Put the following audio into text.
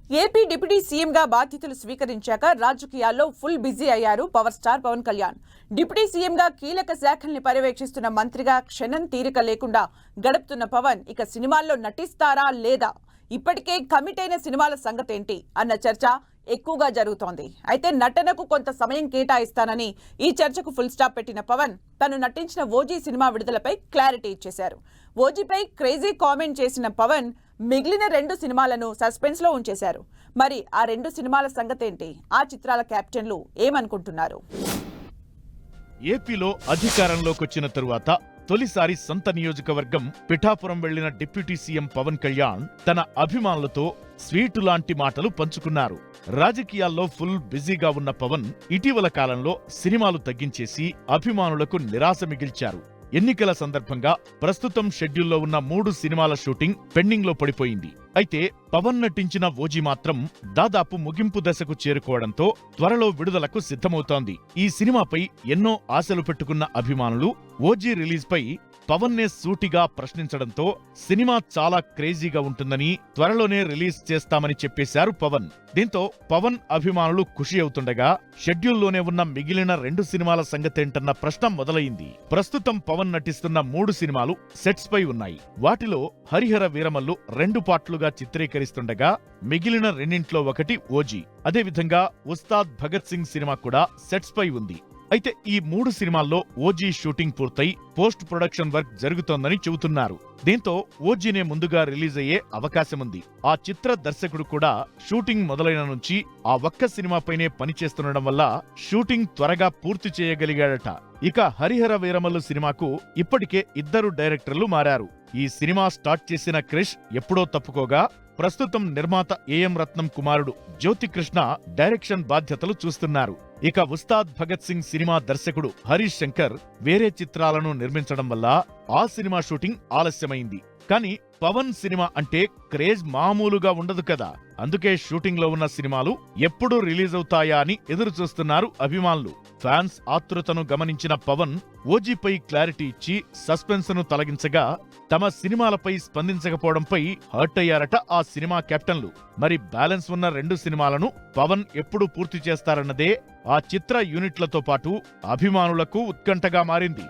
AP deputy సీఎంగా బాధ్యతలు స్వీకరించాక రాజకీయాల్లో ఫుల్ బిజీ అయ్యారు power star Pawan Kalyan. Deputy సీఎంగా కీలక శాఖల్ని పర్యవేక్షిస్తున్న మంత్రిగా క్షణం తీరిక లేకుండా గడుపుతున్న పవన్ ఇక సినిమాల్లో నటిస్తారా లేదా, ఇప్పటికే కమిట్ అయిన సినిమాల సంగతేంటి అన్న చర్చ ఎక్కువగా జరుగుతోంది. అయితే నటనకు కొంత సమయం కేటాయిస్తానని ఈ చర్చకు ఫుల్ స్టాప్ పెట్టిన పవన్ తను నటించిన ఓజీ సినిమా విడుదలపై క్లారిటీ ఇచ్చేశారు. ఓజీపై క్రేజీ కామెంట్ చేసిన పవన్ మిగిలిన 2 సినిమాలను సస్పెన్స్ లో ఉంచేశారు. మరి ఆ 2 సినిమాల సంగతేంటి, ఆ చిత్రాల క్యాప్టెన్లు ఏమనుకుంటున్నారు? ఏపీలో అధికారంలోకొచ్చిన తరువాత తొలిసారి సొంత నియోజకవర్గం పిఠాపురం వెళ్లిన డిప్యూటీ సీఎం పవన్ కళ్యాణ్ తన అభిమానులతో స్వీటు లాంటి మాటలు పంచుకున్నారు. రాజకీయాల్లో ఫుల్ బిజీగా ఉన్న పవన్ ఇటీవల కాలంలో సినిమాలు తగ్గించేసి అభిమానులకు నిరాశ మిగిల్చారు. ఎన్నికల సందర్భంగా ప్రస్తుతం షెడ్యూల్లో ఉన్న 3 సినిమాల షూటింగ్ పెండింగ్ లో పడిపోయింది. అయితే పవన్ నటించిన ఓజీ మాత్రం దాదాపు ముగింపు దశకు చేరుకోవడంతో త్వరలో విడుదలకు సిద్ధమవుతోంది. ఈ సినిమాపై ఎన్నో ఆశలు పెట్టుకున్న అభిమానులు ఓజీ రిలీజ్ పై పవన్ నే సూటిగా ప్రశ్నించడంతో సినిమా చాలా క్రేజీగా ఉంటుందని, త్వరలోనే రిలీజ్ చేస్తామని చెప్పేశారు పవన్. దీంతో పవన్ అభిమానులు ఖుషి అవుతుండగా షెడ్యూల్లోనే ఉన్న మిగిలిన 2 సినిమాల సంగతేంటన్న ప్రశ్న మొదలైంది. ప్రస్తుతం పవన్ నటిస్తున్న 3 సినిమాలు సెట్స్ పై ఉన్నాయి. వాటిలో హరిహర వీరమల్లు 2 పార్ట్లుగా చిత్రీకరిస్తుండగా మిగిలిన 2 ఒకటి ఓజీ. అదేవిధంగా ఉస్తాద్ భగత్ సింగ్ సినిమా కూడా సెట్స్ పై ఉంది. అయితే ఈ 3 సినిమాల్లో ఓజీ షూటింగ్ పూర్తయి పోస్ట్ ప్రొడక్షన్ వర్క్ జరుగుతోందని చెబుతున్నారు. దీంతో ఓజీనే ముందుగా రిలీజ్ అయ్యే అవకాశముంది. ఆ చిత్ర దర్శకుడు కూడా షూటింగ్ మొదలైన నుంచి ఆ ఒక్క సినిమాపైనే పనిచేస్తుండడం వల్ల షూటింగ్ త్వరగా పూర్తి చేయగలిగాడట. ఇక హరిహర వీరమల్లు సినిమాకు ఇప్పటికే 2 డైరెక్టర్లు మారారు. ఈ సినిమా స్టార్ట్ చేసిన క్రిష్ ఎప్పుడో తప్పుకోగా ప్రస్తుతం నిర్మాత ఏఎం రత్నం కుమారుడు జ్యోతికృష్ణ డైరెక్షన్ బాధ్యతలు చూస్తున్నారు. ఇక ఉస్తాద్ భగత్ సింగ్ సినిమా దర్శకుడు హరీష్ శంకర్ వేరే చిత్రాలను నిర్మించడం వల్ల ఆ సినిమా షూటింగ్ ఆలస్యమైంది. కానీ పవన్ సినిమా అంటే క్రేజ్ మామూలుగా ఉండదు కదా. అందుకే షూటింగ్ లో ఉన్న సినిమాలు ఎప్పుడు రిలీజ్ అవుతాయా అని ఎదురు చూస్తున్నారు అభిమానులు. ఫ్యాన్స్ ఆతృతను గమనించిన పవన్ ఓజీపై క్లారిటీ ఇచ్చి సస్పెన్స్ ను తొలగించగా తమ సినిమాలపై స్పందించకపోవడంపై హర్ట్ అయ్యారట ఆ సినిమా కెప్టెన్లు. మరి బ్యాలెన్స్ ఉన్న 2 సినిమాలను పవన్ ఎప్పుడు పూర్తి చేస్తారన్నదే ఆ చిత్ర యూనిట్లతో పాటు అభిమానులకు ఉత్కంఠగా మారింది.